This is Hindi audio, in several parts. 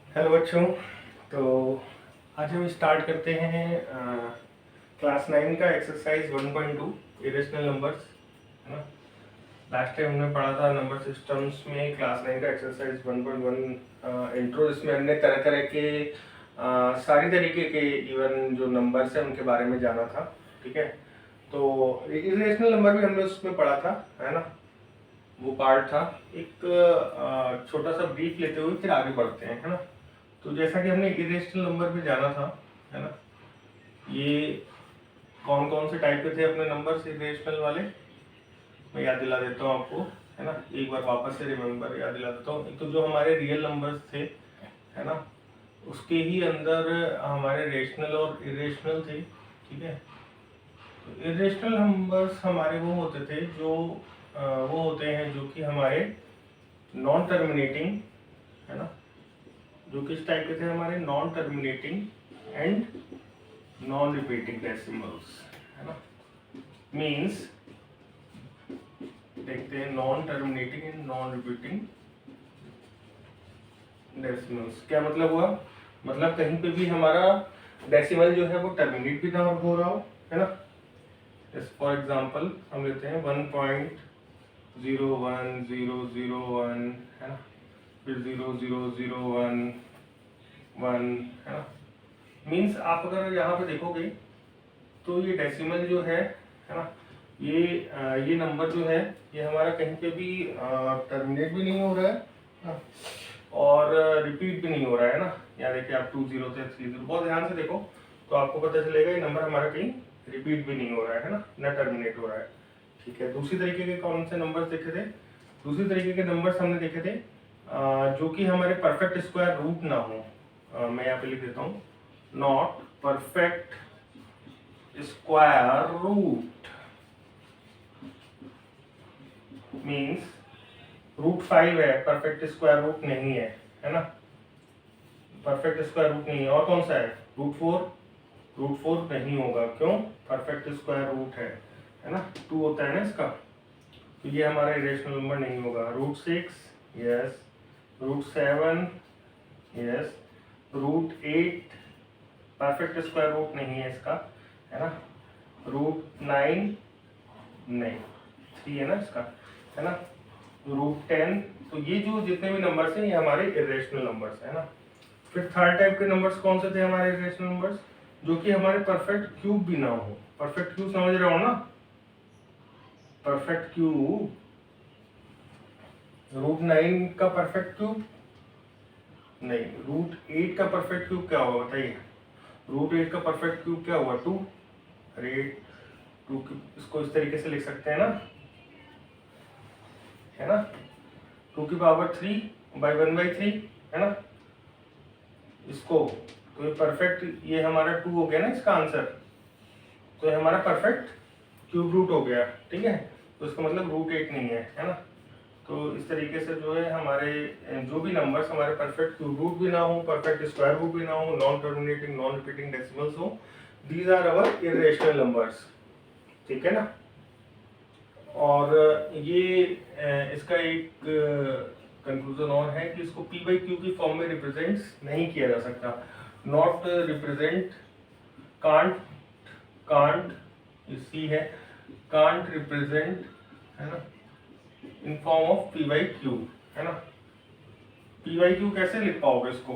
हेलो बच्चों। तो आज हम स्टार्ट करते हैं क्लास 9 का एक्सरसाइज 1.2 इरेशनल नंबर्स, है ना। लास्ट टाइम हमने पढ़ा था नंबर सिस्टम्स में क्लास 9 का एक्सरसाइज 1.1 इंट्रो। इसमें हमने तरह तरह के सारी तरीके के इवन जो नंबर्स हैं उनके बारे में जाना था, ठीक है। तो इरेशनल नंबर भी हमने उसमें पढ़ा था, है ना। वो पार्ट था। एक छोटा सा ब्रीफ लेते हुए फिर आगे बढ़ते हैं, है ना। तो जैसा कि हमने इरेशनल नंबर पे जाना था, है ना। ये कौन कौन से टाइप के थे अपने नंबर्स इरेशनल वाले, मैं याद दिला देता हूँ आपको, है ना। एक बार वापस से रिमेम्बर याद दिला देता हूँ। एक तो जो हमारे रियल नंबर्स थे, है ना, उसके ही अंदर हमारे रेशनल और इरेशनल थे, ठीक है। तो इरेशनल नंबर्स हमारे वो होते थे जो वो होते हैं जो कि हमारे नॉन टर्मिनेटिंग, है ना। जो किस टाइप के थे हमारे non terminating and non repeating decimals, है ना। मीन्स देखते हैं non terminating and non repeating decimals क्या मतलब हुआ। मतलब कहीं पे भी हमारा डेसिमल जो है वो टर्मिनेट भी ना हो रहा हो, है ना। जैसे फॉर एग्जांपल हम लेते हैं 1.01001, है ना, फिर 00011, है ना। मीन्स आप अगर यहाँ पे देखोगे तो ये डेसिमल जो है ना, ये नंबर जो है ये हमारा कहीं पे भी टर्मिनेट भी नहीं हो रहा है, हाँ, और रिपीट भी नहीं हो रहा है ना। यहाँ देखिए आप 20 से 30, बहुत ध्यान से देखो तो आपको पता चलेगा ये नंबर हमारा कहीं रिपीट भी नहीं हो रहा है ना टर्मिनेट हो रहा है, ठीक है। दूसरी तरीके के कौन से नंबर्स देखे थे, दूसरी तरीके के नंबर्स हमने देखे थे जो कि हमारे परफेक्ट स्क्वायर रूट ना हो। मैं यहाँ पे लिख देता हूँ, not perfect square root, means root 5 है, परफेक्ट स्क्वायर रूट नहीं है ना। परफेक्ट स्क्वायर रूट नहीं है। और कौन सा है, रूट 4, रूट 4 नहीं होगा, क्यों, परफेक्ट स्क्वायर रूट है ना, 2 होता है ना इसका। तो ये हमारा इरेशनल नंबर नहीं होगा। Root 6 yes, root 7 yes, root 8 perfect square root नहीं है इसका, है ना। रूट 9 नहीं, 3 है ना इसका, है ना। रूट 10, तो ये जो जितने भी नंबर्स हैं ये हमारे इरेशनल नंबर्स है ना। फिर थर्ड टाइप के नंबर्स कौन से थे हमारे इरेशनल नंबर्स, जो कि हमारे परफेक्ट क्यूब भी ना हो। परफेक्ट क्यूब समझ रहे हो ना, परफेक्ट क्यूब, रूट 9 का परफेक्ट क्यूब नहीं, रूट 8 का परफेक्ट क्यूब क्या होगा बताइए। रूट 8 का परफेक्ट क्यूब क्या हुआ, 2। अरे 2 इसको इस तरीके से लिख सकते हैं ना, है ना, 2 की पावर 3 बाई 1/3, है ना इसको। तो ये परफेक्ट, ये हमारा 2 हो गया ना इसका आंसर, तो ये हमारा परफेक्ट क्यूब रूट हो गया, ठीक है। तो इसका मतलब रूट 8 नहीं है ना। तो इस तरीके से जो है हमारे जो भी नंबर्स हमारे परफेक्ट क्यूब रूट भी ना हो, परफेक्ट स्क्वायर रूट भी ना हो, non terminating non repeating decimals हो, these are our irrational numbers, ठीक है ना। और ये इसका एक कंक्लूजन और है कि इसको p बाई क्यू की फॉर्म में रिप्रेजेंट नहीं किया जा सकता। Not represent, can't, can't see है, कांट रिप्रेजेंट, है ना, in form of p by Q, है ना। p बाई क्यू कैसे लिख पाओगे इसको,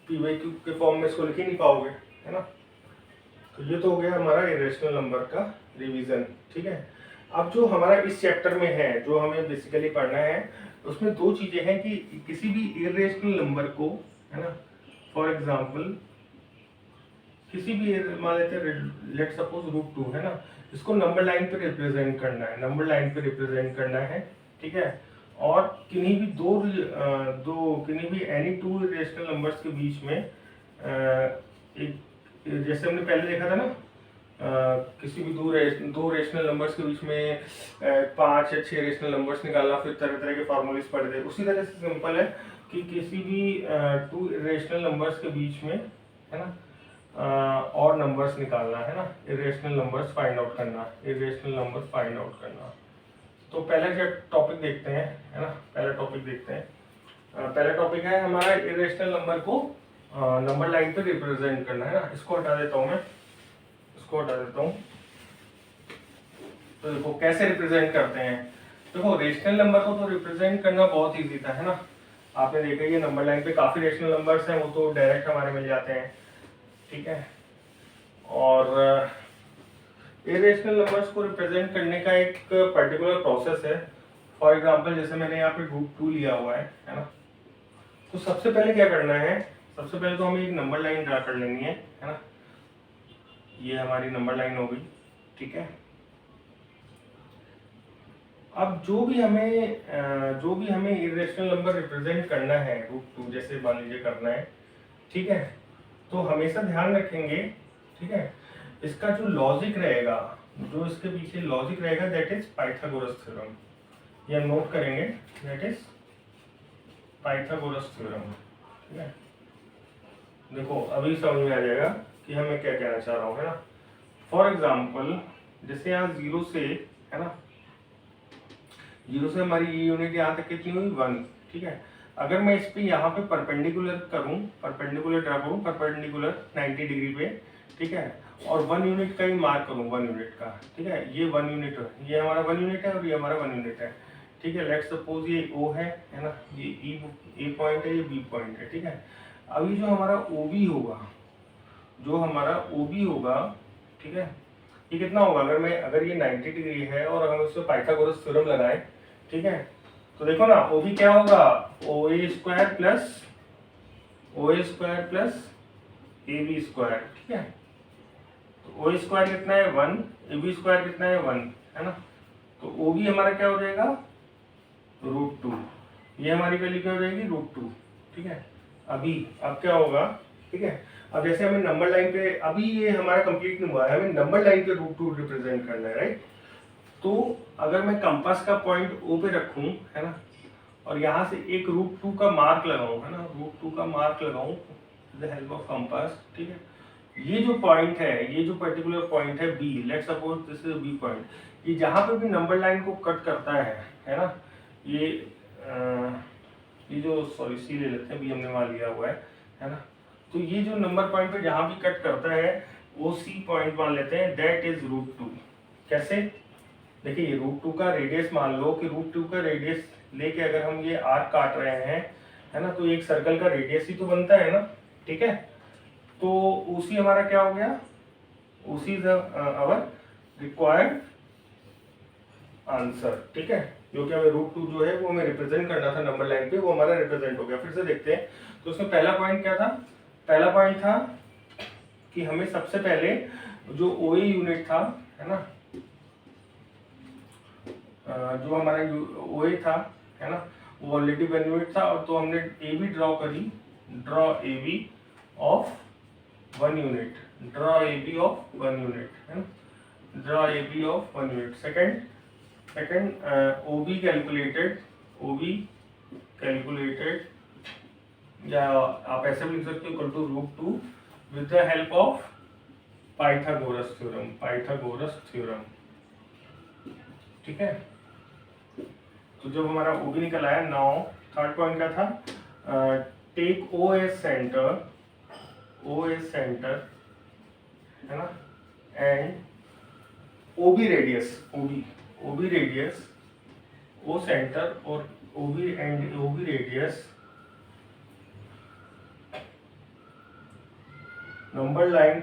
p बाई क्यू के फॉर्म में इसको लिख ही नहीं पाओगे, है ना। तो ये तो हो गया हमारा इरेशनल नंबर का रिवीजन, ठीक है। अब जो हमारा इस चैप्टर में है, जो हमें बेसिकली पढ़ना है, उसमें दो चीजें हैं कि किसी भी इरेशनल नंबर को, है ना, फॉर एग्जांपल किसी भी मान लेते हैं लेट सपोज रूट 2, है ना, इसको नंबर लाइन पे रिप्रेजेंट करना है, नंबर लाइन पे रिप्रेजेंट करना है, ठीक है। और किन्हीं भी किन्हीं भी एनी 2 इरेशनल नंबर्स के बीच में एक, जैसे हमने पहले देखा था ना, किसी भी दो रेशनल नंबर्स के बीच में 5 या 6 रेशनल नंबर्स निकालना, फिर तरह तरह के फॉर्मूलेस पढ़े थे। उसी तरह से सिंपल है कि किसी भी 2 रेशनल नंबर्स के बीच में, है ना, और नंबर्स निकालना, है ना, इरेशनल नंबर्स फाइंड आउट करना, इरेशनल नंबर्स फाइंड आउट करना। तो पहला टॉपिक देखते हैं, है ना, पहला टॉपिक देखते हैं पहला टॉपिक है हमारा इरेशनल नंबर को नंबर लाइन पे रिप्रेजेंट करना है ना। इसको हटा देता हूँ मैं, इसको हटा देता हूँ। तो देखो कैसे रिप्रेजेंट करते हैं। देखो रेशनल नंबर को तो रिप्रेजेंट करना बहुत ईजी था, है ना। आपने देखा ये नंबर लाइन पे काफी रेशनल नंबर्स हैं, वो तो डायरेक्ट हमारे मिल जाते हैं, ठीक है। और इरेशनल नंबर्स को रिप्रेजेंट करने का एक पर्टिकुलर प्रोसेस है। फॉर एग्जांपल जैसे मैंने यहाँ पे √2 लिया हुआ है ना। तो सबसे पहले क्या करना है, सबसे पहले तो हमें एक नंबर लाइन ड्रा कर लेनी है ना। ये हमारी नंबर लाइन हो गई, ठीक है। अब जो भी हमें इरेशनल नंबर रिप्रेजेंट करना है √2 जैसे मान लीजिए करना है, ठीक है। तो हमेशा ध्यान रखेंगे, ठीक है, इसका जो लॉजिक रहेगा, जो इसके पीछे लॉजिक रहेगा, दैट इज पाइथागोरस थ्योरम। ये हम नोट करेंगे, दैट इज पाइथागोरस थ्योरम, ठीक है। देखो अभी समझ में आ जाएगा कि हमें क्या कहना चाह रहा हूँ, है ना। फॉर एग्जाम्पल जैसे यहाँ 0 से, है ना, 0 से हमारी ये यूनिट यहाँ तक कितनी हुई 1, ठीक है। अगर मैं इस पे यहाँ पे परपेंडिकुलर करूँ, परपेंडिकुलर ड्रा करूँ, परपेंडिकुलर 90 डिग्री पे, ठीक है, और 1 यूनिट का ही मार्क करूँ, 1 यूनिट का, ठीक है। ये 1 यूनिट, ये हमारा 1 यूनिट है और ये हमारा 1 यूनिट है, ठीक है। लेट्स सपोज ये O है ना, ये E पॉइंट है, ये B पॉइंट है, ठीक है। अभी जो हमारा OB होगा, जो हमारा OB होगा, ठीक है, ये कितना होगा, अगर ये 90 डिग्री है और हम इसमें पाइथागोरस थ्योरम लगाएं, ठीक है, तो देखो ना OB क्या होगा, OA square plus AB square, ठीक है। तो OA स्क्वायर कितना है 1, AB स्क्वायर कितना है 1, है ना। तो OB हमारा क्या हो जाएगा √2, ये हमारी वैल्यू क्या हो जाएगी √2, ठीक है। अब क्या होगा, ठीक है। अब जैसे हमें नंबर लाइन पे, अभी ये हमारा कंप्लीट नहीं हुआ है, हमें नंबर लाइन पे √2 रिप्रेजेंट करना है, राइट। तो अगर मैं कंपास का पॉइंट O पे रखूं, है ना, और यहाँ से एक √2 का मार्क लगाऊं, है ना, √2 का मार्क लगाऊं with the help of compass, ठीक है। ये जो पॉइंट है, ये जो पर्टिकुलर पॉइंट है B, let's suppose this is B point, ये जहाँ पे भी नंबर लाइन को कट करता है ना, ये जो सॉरी C ले लेते हैं, B हमने वहाँ लिया हुआ है ना। तो ये जो नंबर पॉइंट पे जहाँ भी कट करता है वो C पॉइंट मान लेते हैं, दैट इज √2। कैसे, देखिए ये √2 का रेडियस मान लो कि √2 का रेडियस लेके अगर हम ये आर्क काट रहे हैं, है ना, तो एक सर्कल का रेडियस ही तो बनता है ना, ठीक है। तो उसी हमारा क्या हो गया, उसी आवर रिक्वायर्ड आंसर, ठीक है। क्योंकि हमें √2 जो है वो हमें रिप्रेजेंट करना था नंबर लाइन पे, वो हमारा रिप्रेजेंट हो गया। फिर से देखते हैं, तो उसमें पहला पॉइंट क्या था, पहला पॉइंट था कि हमें सबसे पहले जो OA यूनिट था, है ना, जो हमारा OA था, है ना, वो ऑलरेडी 1 यूनिट था, और तो हमने AB ड्रॉ करी, draw AB of 1 unit, draw AB of 1 unit, है ना, draw AB of 1 unit. Second OB calculated, या आप ऐसे भी लिख सकते हो, equal to √2 with the help of Pythagoras theorem, ठीक है। तो जब हमारा OB निकल आया, नाउ थर्ड पॉइंट क्या था, टेक O एज सेंटर, है ना, and OB radius, O centre और OB radius, number line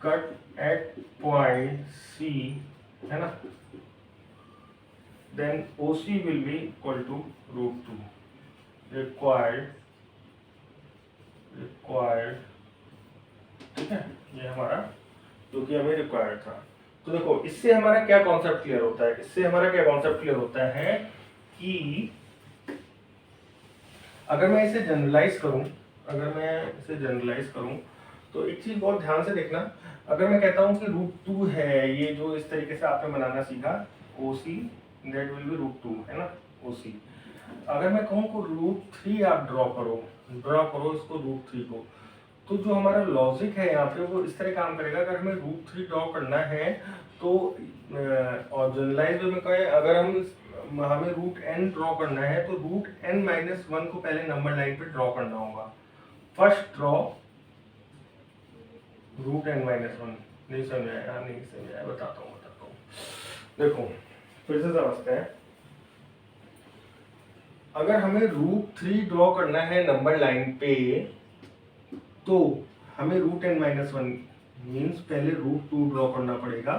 cut at point C, है ना, then OC will be equal to √2, required, ठीक है। ये हमारा जो कि हमें रिक्वायर्ड था। तो देखो इससे हमारा क्या कॉन्सेप्ट क्लियर होता है, कि अगर मैं इसे जनरलाइज करूं, तो एक चीज बहुत ध्यान से देखना। अगर मैं कहता हूं कि √2 है, ये जो इस तरीके से आपने बनाना सीखा, OC दैट विल बी √2, है ना, OC। अगर मैं कहूं को √3 आप ड्रॉ करो इसको √3 को, तो जो हमारा लॉजिक है यहाँ पे वो इस तरह काम करेगा। अगर हमें √3 ड्रॉ करना है तो और जनरलाइज में कहें, अगर हम हमें रूट एन ड्रॉ करना है, तो रूट एन माइनस वन को पहले नंबर लाइन पे ड्रॉ करना होगा। First draw root N minus one. नहीं समझ आया? नहीं समझ आया, बताता हूँ। देखो फिर से समझते हैं। अगर हमें रूट थ्री ड्रॉ करना है नंबर लाइन पे, तो हमें root N minus one means पहले रूट टू ड्रॉ करना पड़ेगा,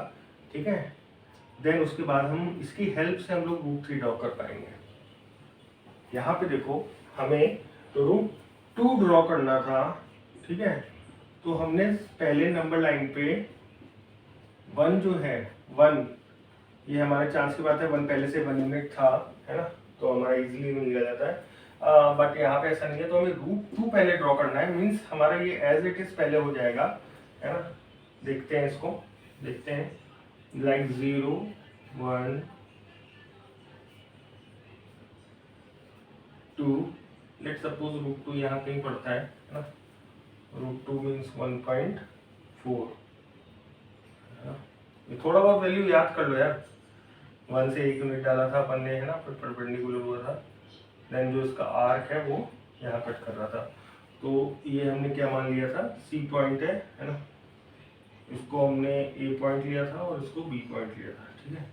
ठीक है। देन उसके बाद हम इसकी हेल्प से हम लोग रूट थ्री ड्रॉ कर पाएंगे। यहाँ पे देखो हमें रूट टू ड्रॉ करना था, ठीक है। तो हमने पहले नंबर लाइन पे वन जो है, वन, ये हमारे चांस की बात है, वन पहले से वन यूनिट था, है ना, तो हमारा इजीली मिल जाता है। बट यहाँ पे ऐसा नहीं है, तो हमें रूट टू पहले ड्रॉ करना है, मीन्स हमारा ये एज इट इज पहले हो जाएगा, है ना। देखते हैं इसको, देखते हैं, like 0 1 2, let suppose root two यहाँ कहीं पड़ता है ना, रूट टू मीन्स 1.4, ये थोड़ा बहुत वैल्यू याद कर लो यार। 1 से 1 यूनिट डाला था अपन ने, है ना, फिर परपेंडिकुलर हुआ था, देन जो इसका आर्क है वो यहाँ कट कर रहा था, तो ये हमने क्या मान लिया था, सी पॉइंट है ना, इसको हमने ए पॉइंट लिया था और इसको बी पॉइंट लिया था, ठीक है।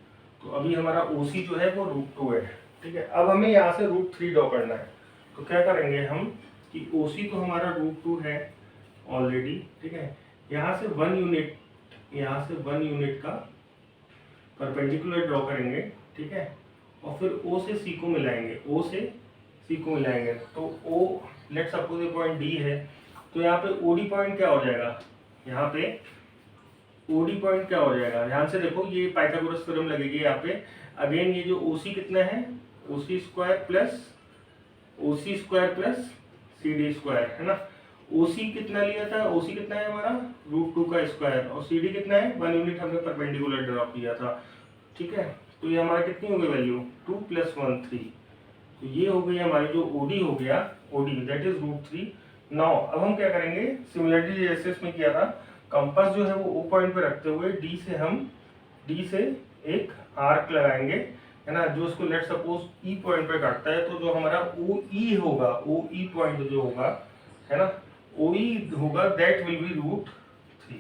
तो अभी हमारा ओ सी जो है वो रूट टू है, ठीक है। अब हमें यहाँ से रूट थ्री ड्रॉ करना है, तो क्या करेंगे हम कि ओ सी तो हमारा रूट टू है ऑलरेडी, ठीक है। यहाँ से 1 यूनिट, यहाँ से 1 यूनिट का परपेंडिकुलर ड्रॉ करेंगे, ठीक है, और फिर ओ से सी को मिलाएंगे, ओ से सी को मिलाएंगे, तो ओ, लेट सपोज ये पॉइंट डी है, तो यहाँ पे ओडी पॉइंट क्या हो जाएगा, यहाँ पे ओडी पॉइंट क्या हो जाएगा, ध्यान से देखो, ये पाइथागोरस थ्योरम लगेगी यहाँ पे। अगेन ये जो ओसी कितना है, OC square plus C D square, है ना। ओसी कितना लिया था, ओसी कितना है हमारा, रूट टू का स्क्वायर, और सी डी कितना है, 1 यूनिट हमने परपेंडिकुलर ड्रॉ किया था, ठीक है। तो ये हमारा कितनी हो गई वैल्यू, 2 + 1 3, तो ये हो गई हमारी जो ओडी हो गया, OD that is root three. Now अब हम क्या करेंगे, सिमिलरली जैसे इसमें किया था, कंपास जो है वो ओ पॉइंट पे रखते हुए डी से एक आर्क लगाएंगे, है ना, जो उसको लेट सपोज ई पॉइंट पे काटता है, तो जो हमारा ओ ई होगा, ओ ई पॉइंट जो होगा, है ना, ओ ई होगा, that will be root three.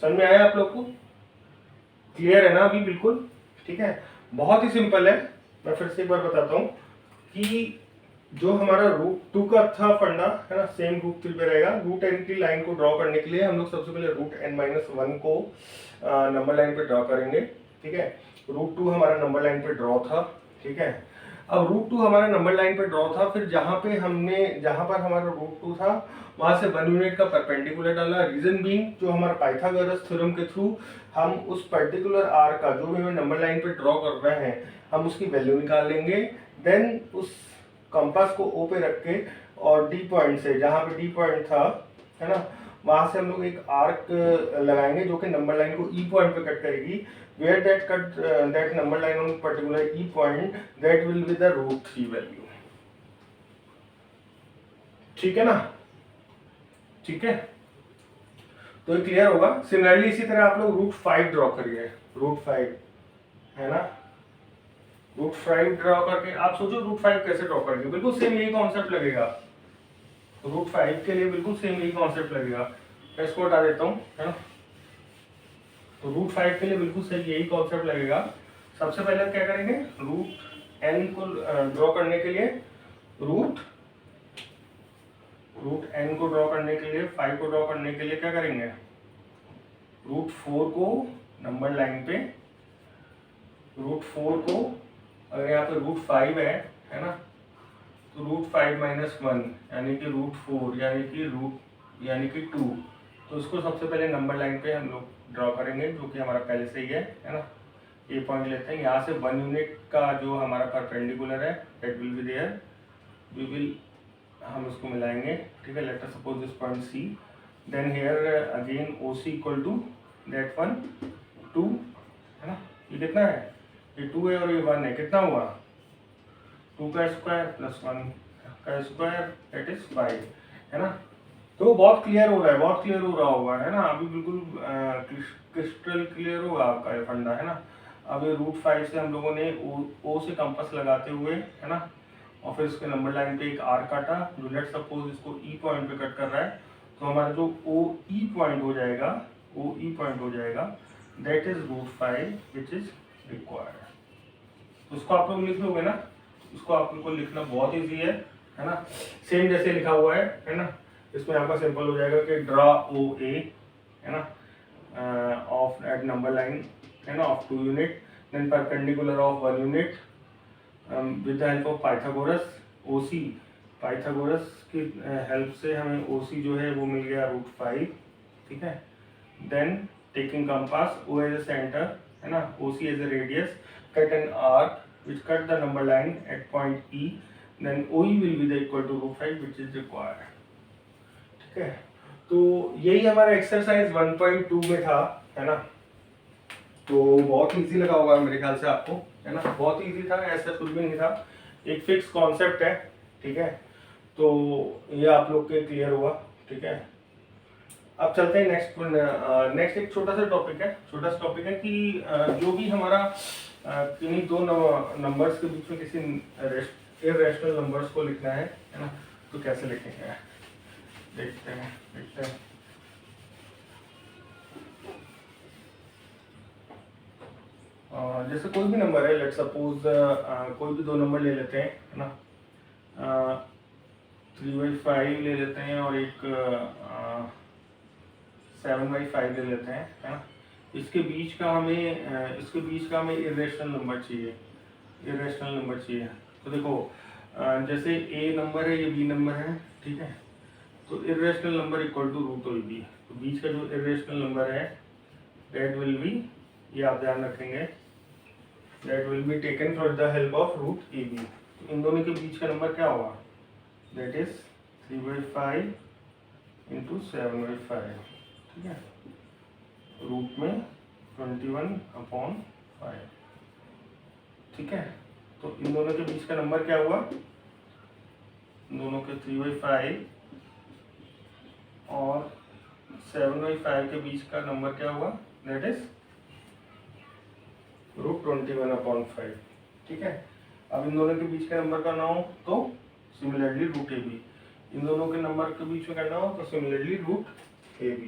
समझ में आया आप लोग को, क्लियर है ना अभी, बिल्कुल ठीक है, बहुत ही सिंपल है। मैं फिर से एक बार बताता हूँ कि जो हमारा रूट टू का था फंडा, है ना, सेम रूट थ्री पे रहेगा। रूट एन की लाइन को ड्रॉ करने के लिए हम लोग सबसे पहले रूट एन माइनस वन को नंबर लाइन पे ड्रॉ करेंगे, ठीक है। रूट टू हमारा नंबर लाइन पे ड्रॉ था, ठीक है। अब रूट टू हमारा नंबर लाइन पे ड्रॉ था, फिर जहाँ पर हमारा रूट टू था वहां से 1 यूनिट का परपेंडिकुलर डाला। रीजन बीइंग, जो हमारा पाइथागोरस थ्योरम के थ्रू हम उस पर्टिकुलर आर का जो भी हमें नंबर लाइन पे ड्रॉ कर रहे हैं, हम उसकी वैल्यू निकाल लेंगे। देन उस कंपास को ओ पे रख के और डी पॉइंट से, जहाँ पे डी पॉइंट था, है ना, वहां से हम लोग एक आर्क लगाएंगे जो कि नंबर लाइन को ई पॉइंट पे कट करेगी। Where that number line on particular E point, that will be the root three value, ठीक है ना, ठीक है। तो ये क्लियर होगा। सिमिलरली इसी तरह आप लोग रूट फाइव ड्रॉ करिए, रूट फाइव, है ना, रूट फाइव ड्रॉ करके आप सोचो रूट फाइव कैसे ड्रॉ करेंगे, बिल्कुल सेम यही कॉन्सेप्ट लगेगा। रूट फाइव के लिए बिल्कुल सेम यही कॉन्सेप्ट लगेगा। मैं इसको हटा देता हूँ, है ना। तो रूट फाइव के लिए बिल्कुल सही यही कॉन्सेप्ट लगेगा। सबसे पहले हम क्या करेंगे, रूट एन को ड्रॉ करने के लिए, रूट एन को ड्रॉ करने के लिए, फाइव को ड्रॉ करने के लिए क्या करेंगे, रूट फोर को नंबर लाइन पे, रूट फोर को, अगर यहाँ पे रूट फाइव है ना, तो रूट फाइव माइनस वन यानी कि रूट फोर यानी कि टू, तो इसको सबसे पहले नंबर लाइन पे हम लोग ड्रॉ करेंगे, जो कि हमारा पहले से ही है ना। ये पॉइंट लेते हैं, यहाँ से 1 यूनिट का जो हमारा परपेंडिकुलर है, that will be there, we will, हम इसको मिलाएंगे, ठीक है। Let us suppose this point C, then here again O C equal to that one, 2, है ना, ये कितना है, ये 2 है और ये 1 है, कितना हुआ, 2 का स्क्वायर प्लस 1 का स्क्वायर, दैट इज 5, है ना। तो बहुत क्लियर हो रहा है, होगा, है ना, अभी बिल्कुल क्रिस्टल क्लियर होगा आपका ये फंडा, है ना। अब ये √5 से हम लोगों ने ओ से कंपास लगाते हुए, है ना, और फिर इसके नंबर लाइन पे एक आर्क काटा जो लेट सपोज इसको ई पॉइंट पे कट कर रहा है, तो हमारा जो ओ ई पॉइंट हो जाएगा, that is √5 which is required. तो उसको आप लोग लिख लोगे ना, उसको आप लोग को लिखना बहुत ईजी है ना, सेम जैसे लिखा हुआ है ना। इसमें आपका सिंपल हो जाएगा कि ड्रा ओ ए, है ना, ऑफ एट नंबर लाइन, है ना, of 2 unit, then perpendicular of 1 unit with the help of Pythagoras OC. Pythagoras की हेल्प से हमें ओसी जो है वो मिल गया √5, ठीक है। Then taking compass, O as a centre, है ना, OC as a radius, cut an arc which cut the number line at point E, then OE will be the equal to √5 which is required, ठीक है। तो यही हमारा एक्सरसाइज 1.2 में था, है ना। तो बहुत इजी लगा होगा मेरे ख्याल से आपको, है ना, बहुत इजी था, ऐसा कुछ भी नहीं था, एक फिक्स कॉन्सेप्ट है, ठीक है। तो ये आप लोग के क्लियर हुआ, ठीक है। अब चलते हैं नेक्स्ट एक छोटा सा टॉपिक है कि जो भी हमारा किन्हीं दो नंबर्स के बीच में किसी इररेशनल नंबर्स को लिखना है ना, तो कैसे लिखेंगे, देखते हैं। जैसे कोई भी नंबर है, लेट सपोज कोई भी दो नंबर ले लेते हैं, है ना, 3/5 ले लेते हैं और एक 7/5 ले लेते हैं, है ना। इसके बीच का हमें इरेशनल नंबर चाहिए। तो देखो जैसे ए नंबर है, ये बी नंबर है, ठीक है। तो irrational number equal to √ab, तो बीच का जो इरेशनल नंबर है दैट विल बी, ये आप ध्यान रखेंगे, that will be taken for the help of √ab। तो इन दोनों के बीच का नंबर क्या होगा, दैट इज 3/5 इंटू 7/5, ठीक है, रूट में 21/5, ठीक है। तो इन दोनों के बीच का नंबर क्या हुआ, दोनों के 3/5 और 7/5 के बीच का नंबर क्या हुआ, दैट इज √21/5, ठीक है। अब इन दोनों के बीच के नंबर करना हो तो सिमिलरली √ab, इन दोनों के नंबर के बीच में करना हो तो सिमिलरली √ab,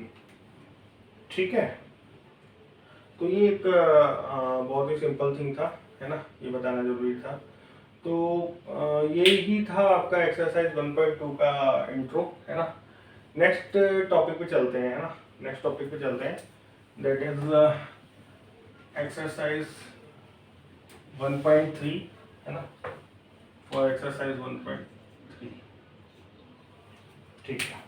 ठीक है। तो ये एक बहुत ही सिंपल थिंग था, है ना, ये बताना जरूरी था। तो ये ही था आपका एक्सरसाइज 1.2 का इंट्रो, है ना। नेक्स्ट टॉपिक पे चलते हैं, है ना, दैट इज एक्सरसाइज 1.3, है ना, फॉर एक्सरसाइज 1.3, ठीक है।